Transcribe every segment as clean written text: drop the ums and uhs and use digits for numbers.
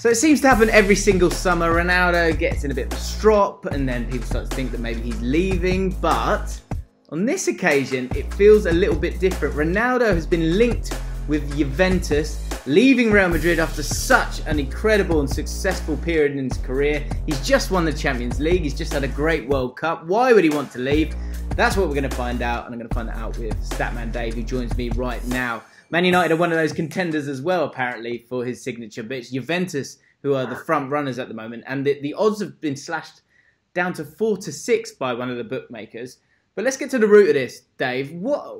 So it seems to happen every single summer. Ronaldo gets in a bit of a strop and then people start to think that maybe he's leaving. But on this occasion, it feels a little bit different. Ronaldo has been linked with Juventus, leaving Real Madrid after such an incredible and successful period in his career. He's just won the Champions League. He's just had a great World Cup. Why would he want to leave? That's what we're going to find out. And I'm going to find that out with Statman Dave, who joins me right now. Man United are one of those contenders as well, apparently, for his signature. But it's Juventus who are the front runners at the moment. And the odds have been slashed down to 4-6 by one of the bookmakers. But let's get to the root of this, Dave. What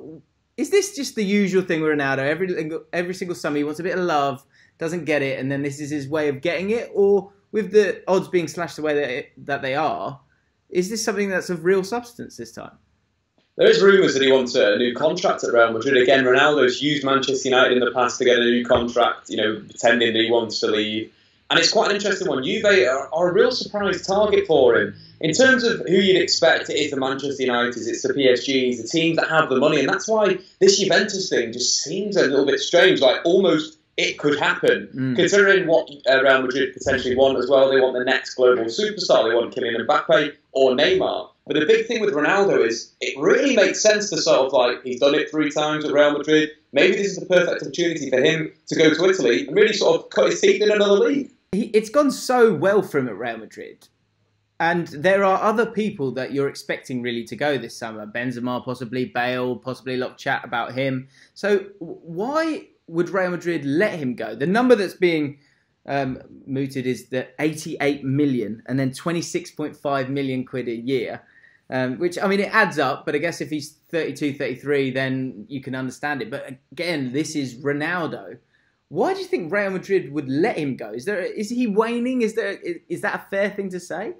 is this just the usual thing with Ronaldo? Every single summer he wants a bit of love, doesn't get it, and then this is his way of getting it? Or with the odds being slashed the way that they are, is this something that's of real substance this time? There is rumours that he wants a new contract at Real Madrid. Again, Ronaldo's used Manchester United in the past to get a new contract, pretending that he wants to leave. And it's quite an interesting one. Juve are a real surprise target for him. In terms of who you'd expect, it is the Manchester Uniteds, it's the PSGs, the teams that have the money. And that's why this Juventus thing just seems a little bit strange, like almost it could happen. Considering what Real Madrid potentially want as well. They want the next global superstar. They want Kylian Mbappe or Neymar. But the big thing with Ronaldo is it really makes sense to sort of like, he's done it 3 times at Real Madrid. Maybe this is the perfect opportunity for him to go to Italy and really sort of cut his teeth in another league. It's gone so well for him at Real Madrid. And there are other people that you're expecting really to go this summer. Benzema, possibly Bale, possibly a lot of chat about him. So why would Real Madrid let him go? The number that's being mooted is the 88 million and then 26.5 million quid a year. Which, I mean, it adds up. But I guess if he's 32, 33, then you can understand it. But again, this is Ronaldo. Why do you think Real Madrid would let him go? Is he waning? Is that a fair thing to say?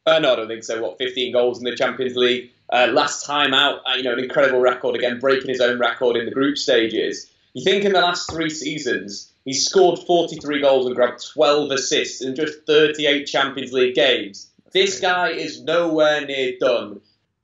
No, I don't think so. 15 goals in the Champions League. Last time out, an incredible record again, breaking his own record in the group stages. You think in the last 3 seasons, he's scored 43 goals and grabbed 12 assists in just 38 Champions League games. This guy is nowhere near done.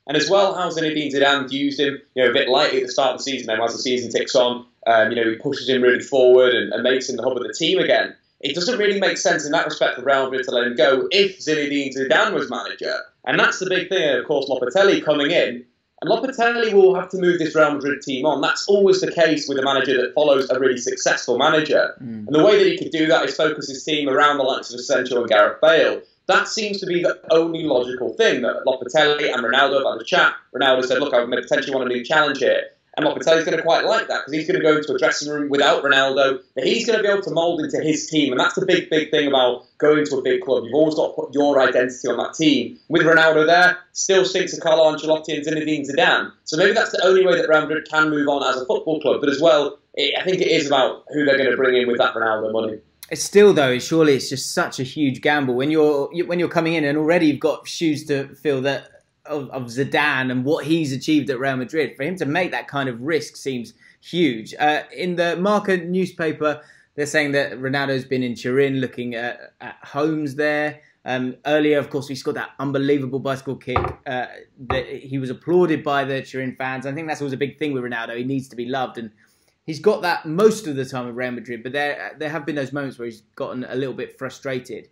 And as well, how Zinedine Zidane used him, a bit lightly at the start of the season. Then as the season ticks on, he pushes him really forward and makes him the hub of the team again. It doesn't really make sense in that respect for Real Madrid to let him go if Zinedine Zidane was manager. And that's the big thing. And of course, Lopetegui coming in. And Lopetegui will have to move this Real Madrid team on. That's always the case with a manager that follows a really successful manager. And the way that he could do that is focus his team around the likes of Asensio and Gareth Bale. That seems to be the only logical thing, that Lopetegui and Ronaldo have had a chat. Ronaldo said, look, I potentially want a new challenge here. And Lopetegui's going to quite like that because he's going to go into a dressing room without Ronaldo. That he's going to be able to mould into his team. And that's the big thing about going to a big club. You've always got to put your identity on that team. With Ronaldo there, still sticks to Carlo Ancelotti and Zinedine Zidane. So maybe that's the only way that Real Madrid can move on as a football club. But as well, I think it is about who they're going to bring in with that Ronaldo money. It's still, though, surely it's just such a huge gamble when you're coming in and already you've got shoes to fill that of Zidane and what he's achieved at Real Madrid. For him to make that kind of risk seems huge. In the Marca newspaper, they're saying that Ronaldo's been in Turin looking at homes there. Earlier, of course, we scored that unbelievable bicycle kick that he was applauded by the Turin fans. I think that's always a big thing with Ronaldo. He needs to be loved, and he's got that most of the time at Real Madrid, but there have been those moments where he's gotten a little bit frustrated.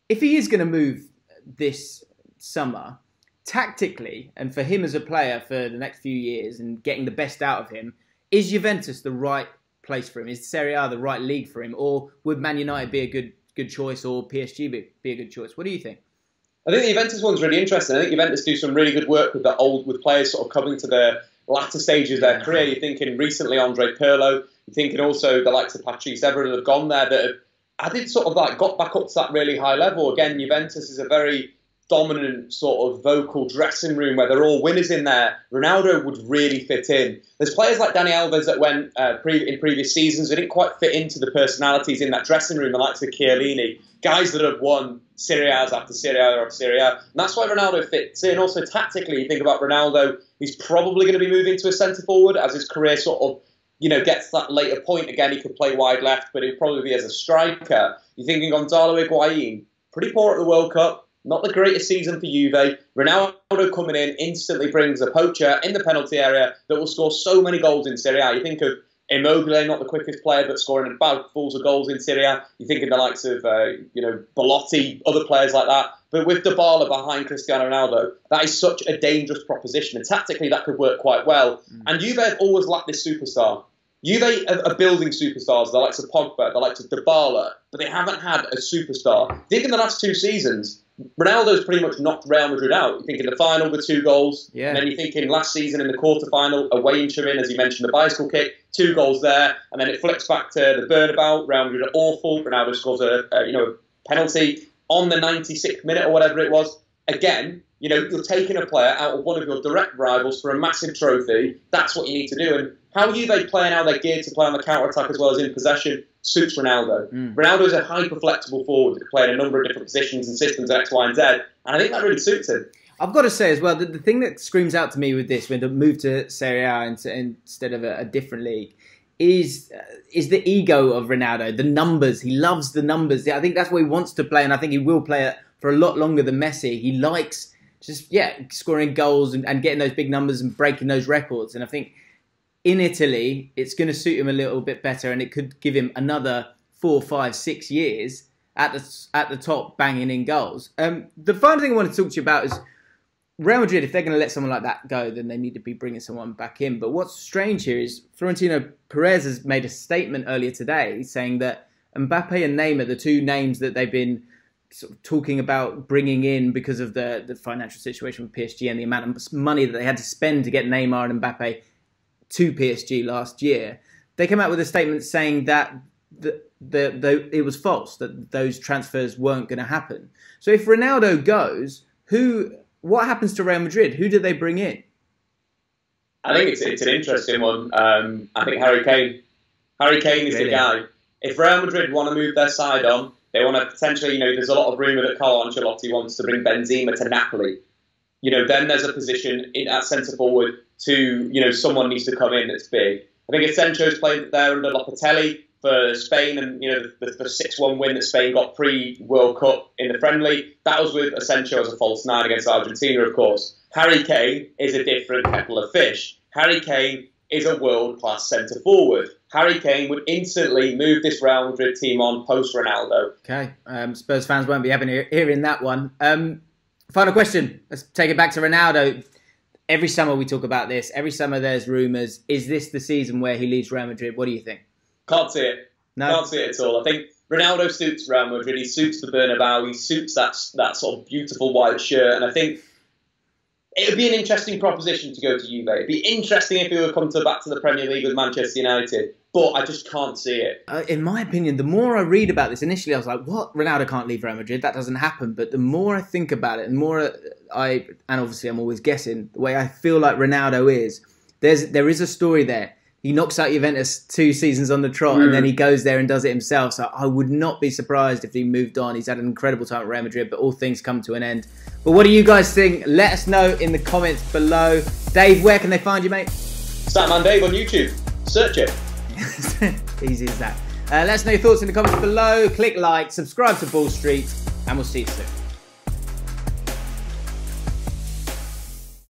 If he is going to move this summer, tactically, and for him as a player for the next few years and getting the best out of him, is Juventus the right place for him? Is Serie A the right league for him? Or would Man United be a good choice, or PSG be a good choice? What do you think? I think the Juventus one's really interesting. I think Juventus do some really good work with players sort of coming to their latter stages of their career. You're thinking recently Andre Pirlo. You're thinking also the likes of Patrice Evra have gone there that have added sort of like got back up to that really high level. Again, Juventus is a very dominant sort of vocal dressing room where they're all winners in there. Ronaldo would really fit in. There's players like Dani Alves that went in previous seasons. They didn't quite fit into the personalities in that dressing room, the likes of Chiellini, guys that have won Serie A's after Serie A after Serie A. And that's why Ronaldo fits in. Also, tactically, you think about Ronaldo, he's probably going to be moving to a centre forward as his career sort of gets to that later point. Again, he could play wide left, but he'll probably be as a striker. You're thinking Gonzalo Higuain, pretty poor at the World Cup. Not the greatest season for Juve. Ronaldo coming in instantly brings a poacher in the penalty area that will score so many goals in Serie A. You think of Immobile, not the quickest player, but scoring about balls of goals in Serie A. You think of the likes of, Belotti, other players like that. But with Dybala behind Cristiano Ronaldo, that is such a dangerous proposition. And tactically, that could work quite well. And Juve have always lacked this superstar. Juve are building superstars, the likes of Pogba, the likes of Dybala, but they haven't had a superstar. I think in the last 2 seasons, Ronaldo's pretty much knocked Real Madrid out. You think in the final with 2 goals, and then you think in last season in the quarter-final, away in Turin, as you mentioned, the bicycle kick, 2 goals there, and then it flips back to the Bernabeu. Real Madrid are awful. Ronaldo scores a penalty on the 96th minute or whatever it was. Again, you're taking a player out of one of your direct rivals for a massive trophy. That's what you need to do. And how Juve play and how they're geared to play on the counter-attack as well as in possession suits Ronaldo. Ronaldo is a hyper-flexible forward that can play in a number of different positions and systems at X, Y, and Z. And I think that really suits him. I've got to say as well, that the thing that screams out to me with this, when they move to Serie A instead of a different league, is the ego of Ronaldo, the numbers. He loves the numbers. I think that's what he wants to play, and I think he will play it for a lot longer than Messi. He likes scoring goals and getting those big numbers and breaking those records. And I think in Italy, it's going to suit him a little bit better, and it could give him another 4, 5, 6 years at the top, banging in goals. The final thing I want to talk to you about is Real Madrid. If they're going to let someone like that go, then they need to be bringing someone back in. But what's strange here is Florentino Perez has made a statement earlier today saying that Mbappe and Neymar, the 2 names that they've been sort of talking about bringing in because of the financial situation with PSG and the amount of money that they had to spend to get Neymar and Mbappe to PSG last year, they came out with a statement saying that it was false, that those transfers weren't going to happen. So if Ronaldo goes, what happens to Real Madrid? Who do they bring in? I think it's an interesting one. I think Harry Kane. Harry Kane is the guy. If Real Madrid want to move their side on, they want to potentially, there's a lot of rumour that Carlo Ancelotti wants to bring Benzema to Napoli. Then there's a position at centre forward to, someone needs to come in that's big. I think Asensio's played there under Lopetegui for Spain, and the 6-1 win that Spain got pre-World Cup in the friendly, that was with Asensio as a false 9 against Argentina, of course. Harry Kane is a different kettle of fish. Harry Kane is a world-class centre forward. Harry Kane would instantly move this Real Madrid team on post-Ronaldo. Okay, Spurs fans won't be having hearing that one. Final question. Let's take it back to Ronaldo. Every summer we talk about this. Every summer there's rumours. Is this the season where he leaves Real Madrid? What do you think? Can't see it. No? Can't see it at all. I think Ronaldo suits Real Madrid. He suits the Bernabeu. He suits that sort of beautiful white shirt. And I think it would be an interesting proposition to go to Juve. It'd be interesting if he would come back to the Premier League with Manchester United. But I just can't see it. In my opinion, the more I read about this, initially I was like, what? Ronaldo can't leave Real Madrid? That doesn't happen. But the more I think about it, the more and obviously I'm always guessing, the way I feel like Ronaldo is, there is a story there. He knocks out Juventus 2 seasons on the trot, and then he goes there and does it himself. So I would not be surprised if he moved on. He's had an incredible time at Real Madrid, but all things come to an end. But what do you guys think? Let us know in the comments below. Dave, where can they find you, mate? Statman Dave on YouTube. Search it. Easy as that. Let us know your thoughts in the comments below. Click like, subscribe to Ball Street, and we'll see you soon.